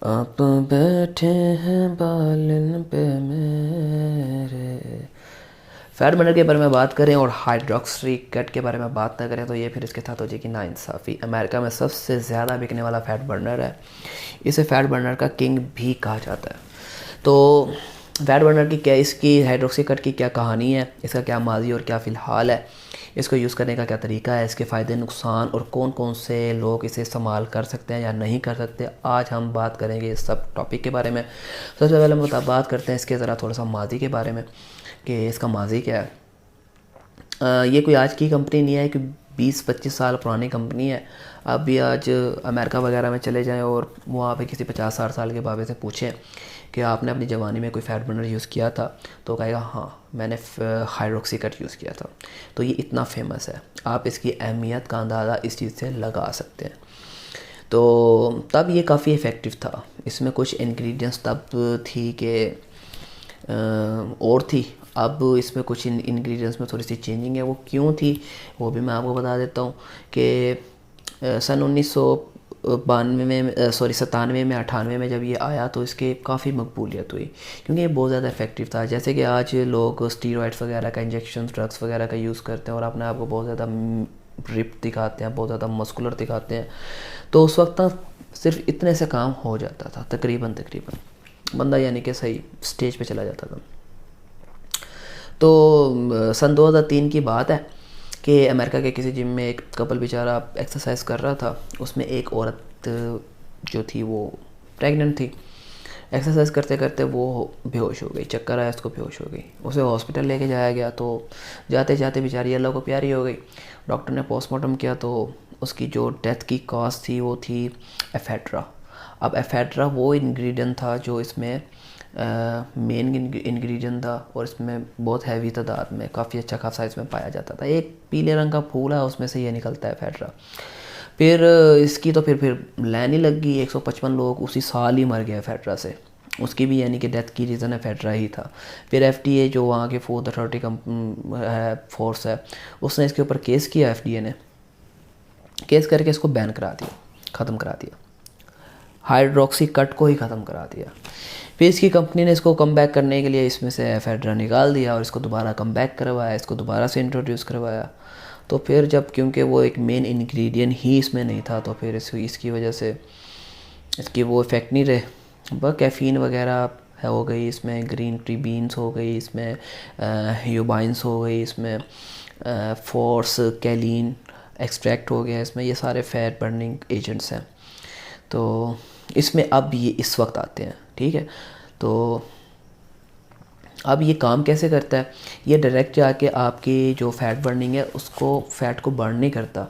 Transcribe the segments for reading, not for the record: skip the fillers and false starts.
आप बैठे हैं बालन पे मेरे। फैट बर्नर के बारे में बात करें और हाइड्रोक्सी कट के बारे में बात ना करें तो ये फिर इसके साथ हो जाएगी नाइंसाफ़ी। अमेरिका में सबसे ज़्यादा बिकने वाला फ़ैट बर्नर है। इसे फ़ैट बर्नर का किंग भी कहा जाता है। तो फैट बर्नर की क्या, इसकी हाइड्रोक्सी कट की क्या कहानी है, इसका क्या माजी और क्या फ़िलहाल है, इसको यूज़ करने का क्या तरीका है, इसके फ़ायदे नुकसान और कौन कौन से लोग इसे इस्तेमाल कर सकते हैं या नहीं कर सकते, आज हम बात करेंगे इस सब टॉपिक के बारे में। सबसे पहले हम बात करते हैं इसके ज़रा थोड़ा सा माजी के बारे में कि इसका माजी क्या है। ये कोई आज की कंपनी नहीं है कि 20-25 साल पुरानी कंपनी है। आप भी आज अमेरिका वगैरह में चले जाएं और वहाँ पे किसी 50-60 साल के बाबे से पूछें कि आपने अपनी जवानी में कोई फैट बर्नर यूज़ किया था, तो कहेगा हाँ मैंने हाइड्रोक्सी कट यूज़ किया था। तो ये इतना फेमस है, आप इसकी अहमियत का अंदाज़ा इस चीज़ से लगा सकते हैं। तो तब ये काफ़ी इफ़ेक्टिव था। इसमें कुछ इंग्रेडिएंट्स तब थी कि और थी। अब इसमें कुछ इंग्रेडिएंट्स में थोड़ी सी चेंजिंग है। वो क्यों थी वो भी मैं आपको बता देता हूँ कि सन 1992 में 97 में 98 में जब ये आया तो इसके काफ़ी मकबूलियत हुई क्योंकि ये बहुत ज़्यादा इफेक्टिव था। जैसे कि आज लोग स्टीरॉइड्स वगैरह का, इंजेक्शन ड्रग्स वगैरह का यूज़ करते हैं और अपने आप को बहुत ज़्यादा रिप दिखाते हैं, बहुत ज़्यादा मस्कुलर दिखाते हैं। तो उस वक्त सिर्फ इतने से काम हो जाता था, तकरीबन बंदा यानी कि सही स्टेज पे चला जाता था। तो सन 2003 की बात है कि अमेरिका के किसी जिम में एक कपल बेचारा एक्सरसाइज कर रहा था। उसमें एक औरत जो थी वो प्रेग्नेंट थी। एक्सरसाइज करते करते वो बेहोश हो गई, चक्कर आया, उसको बेहोश हो गई। उसे हॉस्पिटल लेके जाया गया तो जाते जाते बेचारी अल्लाह को प्यारी हो गई। डॉक्टर ने पोस्टमार्टम किया तो उसकी जो डेथ की कॉज थी वो थी एफेड्रा। अब एफेड्रा वो इंग्रेडिएंट था जो इसमें मेन इंग्रेडिएंट था और इसमें बहुत हैवी तादाद में, काफ़ी अच्छा खासा इसमें पाया जाता था। एक पीले रंग का फूल है, उसमें से ये निकलता है एफेड्रा। फिर इसकी तो फिर लाइन ही लग गई। 155 लोग उसी साल ही मर गए एफेड्रा से। उसकी भी यानी कि डेथ की रीज़न एफेड्रा ही था। फिर एफडीए जो वहाँ के फूड अथॉरिटी है, फोर्स है, उसने इसके ऊपर केस किया। एफडीए ने केस करके इसको बैन करा दिया, ख़त्म करा दिया, हाइड्रोक्सी कट को ही ख़त्म करा दिया। फिर इसकी कंपनी ने इसको कम बैक करने के लिए इसमें से एफेड्रा निकाल दिया और इसको दोबारा कम बैक करवाया, इसको दोबारा से इंट्रोड्यूस करवाया। तो फिर जब क्योंकि वो एक मेन इंग्रेडिएंट ही इसमें नहीं था तो फिर इसकी वजह से इसकी वो इफ़ेक्ट नहीं रहे। बस कैफ़ीन वगैरह हो गई इसमें, ग्रीन टी बीन्स हो गई इसमें, ह्यूबाइंस हो गई इसमें, फोर्स कैलीन एक्सट्रैक्ट हो गया इसमें, ये सारे फैट बर्निंग एजेंट्स हैं। तो इसमें अब ये इस वक्त आते हैं, ठीक है। तो अब ये काम कैसे करता है, ये डायरेक्ट जाके आपकी जो फ़ैट बर्निंग है उसको फ़ैट को बर्न नहीं करता,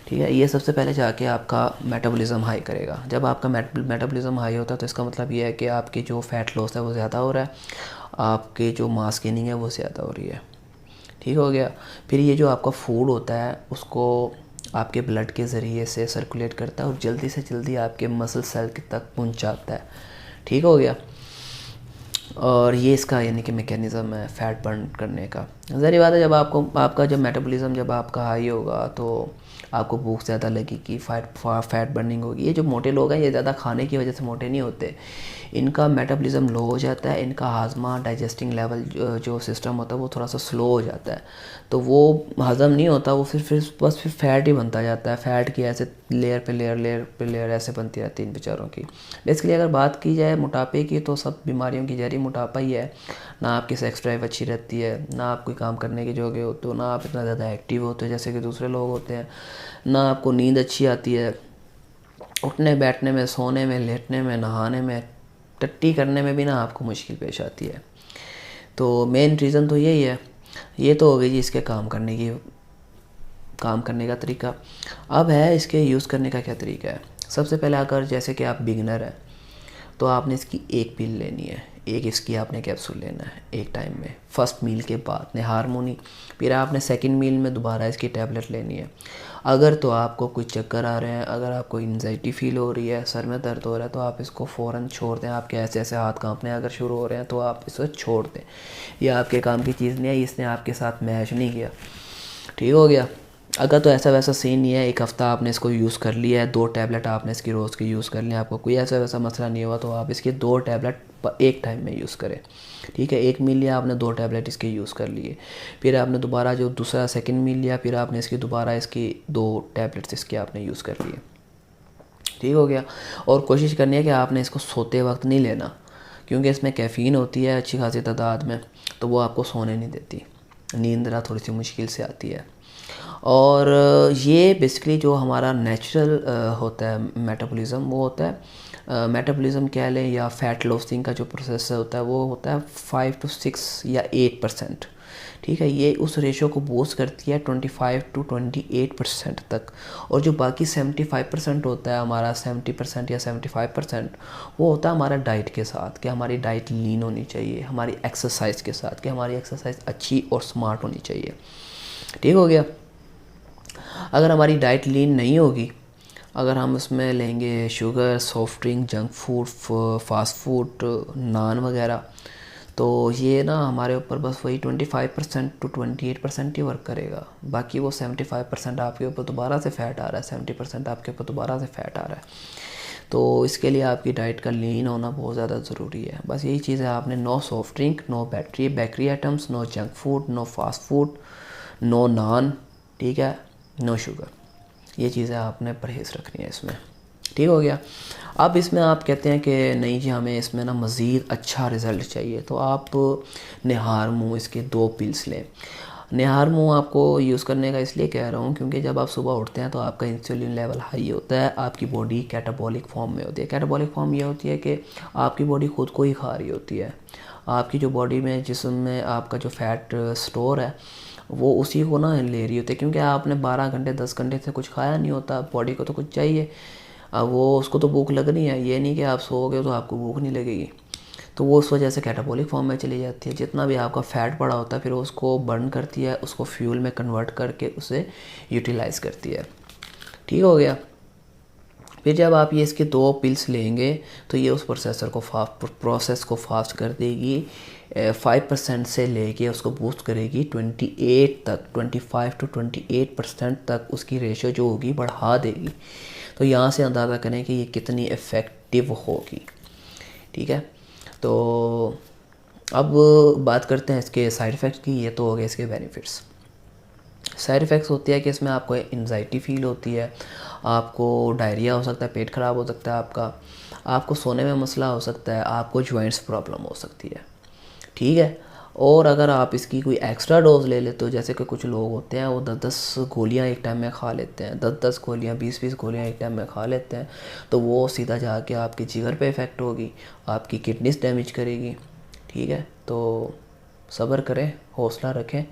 ठीक है। ये सबसे पहले जाके आपका मेटाबॉलिज्म हाई करेगा। जब आपका मेटाबॉलिज्म हाई होता है तो इसका मतलब ये है कि आपकी जो फ़ैट लॉस है वो ज़्यादा हो रहा है, आपके जो मास गेनिंग है वो ज़्यादा हो रही है, ठीक हो गया। फिर ये जो आपका फूड होता है उसको आपके ब्लड के ज़रिए से सर्कुलेट करता है और जल्दी से जल्दी आपके मसल सेल तक पहुंचाता है, ठीक हो गया। और ये इसका यानी कि मैकेनिज़्म है फ़ैट बर्न करने का। ज़ाहिर बात है जब आपका जब मेटाबॉलिज्म जब आपका हाई होगा तो आपको भूख ज़्यादा लगेगी, फ़ैट बर्निंग होगी। ये जो मोटे लोग हैं ये ज़्यादा खाने की वजह से मोटे नहीं होते, इनका मेटाबॉलिज्म लो हो जाता है, इनका हाजमा डाइजेस्टिंग लेवल जो सिस्टम होता है वो थोड़ा सा स्लो हो जाता है, तो वो हज़म नहीं होता, वो फिर बस फ़ैट ही बनता जाता है। फ़ैट की ऐसे लेयर पे लेयर ऐसे बनती रहती है इन बेचारों की। बेसिकली अगर बात की जाए मोटापे की तो सब बीमारियों की जड़ी मोटापा ही है। ना आपकी सेक्स ड्राइव अच्छी रहती है, ना आप कोई काम करने के जोगे होते हो, ना आप इतना ज़्यादा एक्टिव होते हो जैसे कि दूसरे लोग होते हैं, ना आपको नींद अच्छी आती है, उठने बैठने में, सोने में, लेटने में, नहाने में, टट्टी करने में भी ना आपको मुश्किल पेश आती है। तो मेन रीज़न तो यही है। ये तो हो गई जी इसके काम करने का तरीका। अब है इसके यूज़ करने का क्या तरीका है। सबसे पहले अगर जैसे कि आप बिगनर हैं तो आपने इसकी एक पिल लेनी है, एक इसकी आपने कैप्सूल लेना है एक टाइम में, फ़र्स्ट मील के बाद ने हार्मोनी। फिर आपने सेकंड मील में दोबारा इसकी टैबलेट लेनी है। अगर तो आपको कोई चक्कर आ रहे हैं, अगर आपको एंजाइटी फील हो रही है, सर में दर्द हो रहा है तो आप इसको फ़ौरन छोड़ दें। आपके ऐसे ऐसे हाथ कांपने अगर शुरू हो रहे हैं तो आप इसको छोड़ दें। ये आपके काम की चीज़ नहीं है, इसने आपके साथ मैच नहीं किया, ठीक हो गया। अगर तो ऐसा वैसा सीन नहीं है, एक हफ़्ता आपने इसको यूज़ कर लिया है, 2 टैबलेट आपने इसकी रोज़ की यूज़ कर लिया, आपको कोई ऐसा वैसा मसला नहीं हुआ, तो आप इसके 2 टैबलेट एक टाइम में यूज़ करें। ठीक है, एक मील लिया आपने, 2 टैबलेट इसके यूज़ कर लिए, फिर आपने दोबारा जो दूसरा सेकंड मील लिया, फिर आपने इसकी दोबारा इसकी 2 टैबलेट्स इसके आपने यूज़ कर लिए। ठीक हो गया। और कोशिश करनी है कि आपने इसको सोते वक्त नहीं लेना, क्योंकि इसमें कैफ़ीन होती है अच्छी खासी तादाद में, तो वो आपको सोने नहीं देती, नींद ना थोड़ी सी मुश्किल से आती है। और ये बेसिकली जो हमारा नेचुरल होता है मेटाबॉलिज्म, वो होता है मेटाबॉलिज्म कह लें या फ़ैट लॉसिंग का जो प्रोसेस होता है वो होता है 5 to 6 या 8%। ठीक है, ये उस रेशो को बूस्ट करती है 25 to 28% तक। और जो बाकी 75% होता है हमारा, 70% या 75%, वो होता है हमारा डाइट के साथ, कि हमारी डाइट लीन होनी चाहिए, हमारी एक्सरसाइज के साथ, कि हमारी एक्सरसाइज अच्छी और स्मार्ट होनी चाहिए। ठीक हो गया। अगर हमारी डाइट लीन नहीं होगी, अगर हम उसमें लेंगे sugar, soft drink, junk food, fast food, naan वगैरह, तो ये ना हमारे ऊपर बस वही 25% to 28% ही वर्क करेगा। बाकी वो 75% आपके ऊपर दोबारा से फ़ैट आ रहा है, 70% आपके ऊपर दोबारा से फ़ैट आ रहा है। तो इसके लिए आपकी डाइट का लीन होना बहुत ज़्यादा ज़रूरी है। बस यही चीज़ है, आपने no soft drink, no bakery items, no junk food, no fast food, no naan, ठीक है, नो शुगर, ये चीज़ें आपने परहेज़ रखनी है इसमें। ठीक हो गया। अब इसमें आप कहते हैं कि नहीं जी हमें इसमें ना मज़ीद अच्छा रिज़ल्ट चाहिए, तो आप निहार मुँह इसके 2 पिल्स लें। निहार मुँह आपको यूज़ करने का इसलिए कह रहा हूँ क्योंकि जब आप सुबह उठते हैं तो आपका इंसुलिन लेवल हाई होता है, आपकी बॉडी कैटाबॉलिक फॉर्म में होती है। कैटाबॉलिक फॉर्म ये होती है कि आपकी बॉडी खुद को ही खा रही होती है। आपकी जो बॉडी में, जिस्म में आपका जो फ़ैट स्टोर है वो उसी को ना ले रही होती है, क्योंकि आपने 12 घंटे 10 घंटे से कुछ खाया नहीं होता, बॉडी को तो कुछ चाहिए। अब वो उसको तो भूख लगनी है, ये नहीं कि आप सोओगे तो आपको भूख नहीं लगेगी। तो वो उस वजह से कैटाबॉलिक फॉर्म में चली जाती है। जितना भी आपका फ़ैट पड़ा होता है फिर उसको बर्न करती है, उसको फ्यूल में कन्वर्ट करके उसे यूटिलाइज़ करती है। ठीक हो गया। फिर जब आप ये इसके 2 पिल्स लेंगे तो ये उस प्रोसेस को फास्ट कर देगी, 5% से लेके उसको बूस्ट करेगी 28 तक, 25 to 28% तक उसकी रेशो जो होगी बढ़ा देगी। तो यहाँ से अंदाज़ा करें कि ये कितनी इफ़ेक्टिव होगी। ठीक है, तो अब बात करते हैं इसके साइड इफ़ेक्ट्स की। ये तो हो गए इसके बेनिफिट्स। साइड इफ़ेक्ट्स होती है कि इसमें आपको एंजाइटी फ़ील होती है, आपको डायरिया हो सकता है, पेट ख़राब हो सकता है आपको सोने में मसला हो सकता है, आपको जॉइंट्स प्रॉब्लम हो सकती है। ठीक है। और अगर आप इसकी कोई एक्स्ट्रा डोज ले लेते हो, जैसे कि कुछ लोग होते हैं वो 10-10 गोलियाँ एक टाइम में खा लेते हैं, 10-10 गोलियाँ, 20-20 गोलियाँ एक टाइम में खा लेते हैं, तो वो सीधा जाके आपके जिगर पे इफ़ेक्ट होगी, आपकी किडनीज डैमेज करेगी। ठीक है, तो सब्र करें, हौसला रखें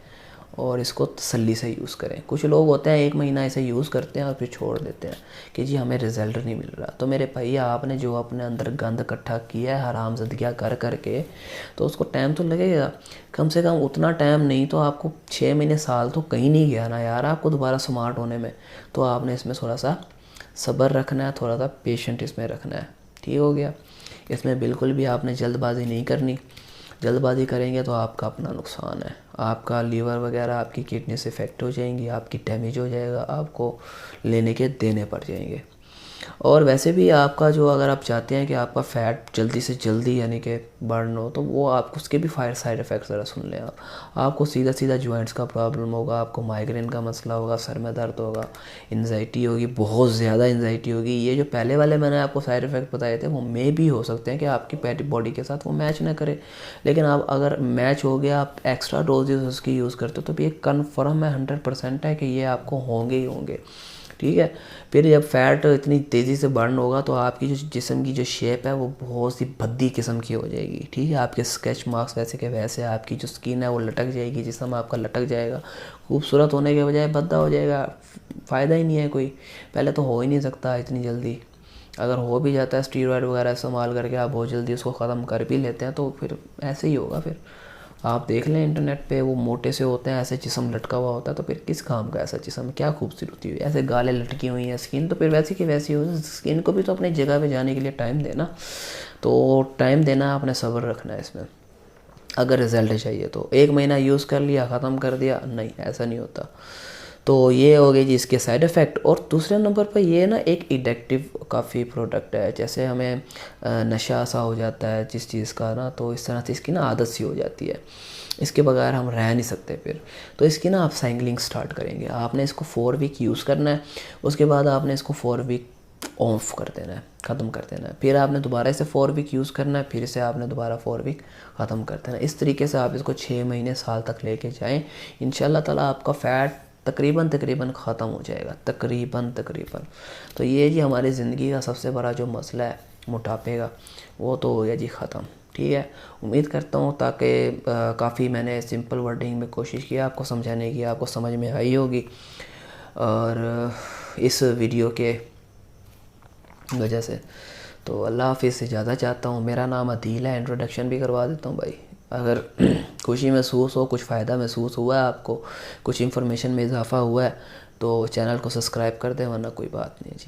और इसको तसल्ली से यूज़ करें। कुछ लोग होते हैं 1 महीना इसे यूज़ करते हैं और फिर छोड़ देते हैं कि जी हमें रिज़ल्ट नहीं मिल रहा। तो मेरे भैया, आपने जो अपने अंदर गंद इकट्ठा किया है हरामज़दगियाँ कर करके, तो उसको टाइम तो लगेगा। कम से कम उतना टाइम नहीं तो आपको 6 महीने, साल तो कहीं नहीं गया ना यार आपको दोबारा स्मार्ट होने में। तो आपने इसमें थोड़ा सा सब्र रखना है, थोड़ा सा पेशेंट इसमें रखना है। ठीक हो गया। इसमें बिल्कुल भी आपने जल्दबाजी नहीं करनी। जल्दबाजी करेंगे तो आपका अपना नुकसान है, आपका लीवर वगैरह, आपकी किडनी से इफ़ेक्ट हो जाएंगी, आपकी डैमेज हो जाएगा, आपको लेने के देने पड़ जाएंगे। और वैसे भी आपका जो, अगर आप चाहते हैं कि आपका फ़ैट जल्दी से जल्दी यानी कि बर्न हो, तो वो आप उसके भी साइड इफ़ेक्ट्स ज़रा सुन लें। आपको सीधा सीधा जॉइंट्स का प्रॉब्लम होगा, आपको माइग्रेन का मसला होगा, सर में दर्द होगा, एंजाइटी होगी, बहुत ज़्यादा एंजाइटी होगी। ये जो पहले वाले मैंने आपको साइड इफ़ेक्ट बताए थे वो मे भी हो सकते हैं कि आपकी बॉडी के साथ वो मैच ना करे, लेकिन आप अगर मैच हो गया, आप एक्स्ट्रा डोजेज उसकी यूज़ करते हो, तो ये कन्फर्म है, 100% है कि ये आपको होंगे ही होंगे। ठीक है। फिर जब फ़ैट इतनी तेज़ी से बर्न होगा तो आपकी जो जिस्म की जो शेप है वो बहुत सी भद्दी किस्म की हो जाएगी। ठीक है, आपके स्केच मार्क्स वैसे के वैसे, आपकी जो स्किन है वो लटक जाएगी, जिस्म आपका लटक जाएगा, खूबसूरत होने के बजाय भद्दा हो जाएगा। फ़ायदा ही नहीं है कोई, पहले तो हो ही नहीं सकता इतनी जल्दी। अगर हो भी जाता है स्टीरॉयड वगैरह इस्तेमाल करके आप बहुत जल्दी उसको ख़त्म कर भी लेते हैं, तो फिर ऐसे ही होगा। फिर आप देख लें इंटरनेट पे, वो मोटे से होते हैं, ऐसे जिस्म लटका हुआ होता है, तो फिर किस काम का ऐसा जिस्म, क्या खूबसूरती हुई, ऐसे गालें लटकी हुई हैं, स्किन तो फिर वैसी की वैसी हो। स्किन को भी तो अपनी जगह पे जाने के लिए टाइम देना, तो टाइम देना, आपने सब्र रखना है इसमें। अगर रिज़ल्ट चाहिए तो 1 महीना यूज़ कर लिया, ख़त्म कर दिया, नहीं, ऐसा नहीं होता। तो ये हो गए जी इसके साइड इफ़ेक्ट। और दूसरे नंबर पर ये ना एक एडिक्टिव काफ़ी प्रोडक्ट है, जैसे हमें नशा सा हो जाता है जिस चीज़ का ना, तो इस तरह से इसकी ना आदत सी हो जाती है, इसके बगैर हम रह नहीं सकते फिर। तो इसकी ना आप साइकिलिंग स्टार्ट करेंगे, आपने इसको 4 वीक यूज़ करना है, उसके बाद आपने इसको 4 वीक ऑफ कर देना है, ख़त्म कर देना है, फिर आपने दोबारा इसे 4 वीक यूज़ करना है, फिर इसे आपने दोबारा 4 वीक ख़त्म कर देना है। इस तरीके से आप इसको 6 महीने साल तक लेके जाएं, इंशाल्लाह ताला आपका फ़ैट तकरीबन ख़त्म हो जाएगा, तकरीबन। तो ये जी हमारी ज़िंदगी का सबसे बड़ा जो मसला है मोटापे का, वो तो हो गया जी ख़त्म। ठीक है, उम्मीद करता हूँ ताकि काफ़ी मैंने सिंपल वर्डिंग में कोशिश किया आपको समझाने की, आपको समझ में आई होगी। और इस वीडियो के वजह से तो अल्लाह हाफिज़ से ज़्यादा चाहता हूँ। मेरा नाम अदील है, इंट्रोडक्शन भी करवा देता हूँ भाई। अगर खुशी महसूस हो, कुछ फ़ायदा महसूस हुआ है आपको, कुछ इन्फॉर्मेशन में इजाफ़ा हुआ है, तो चैनल को सब्सक्राइब कर दें, वरना कोई बात नहीं जी।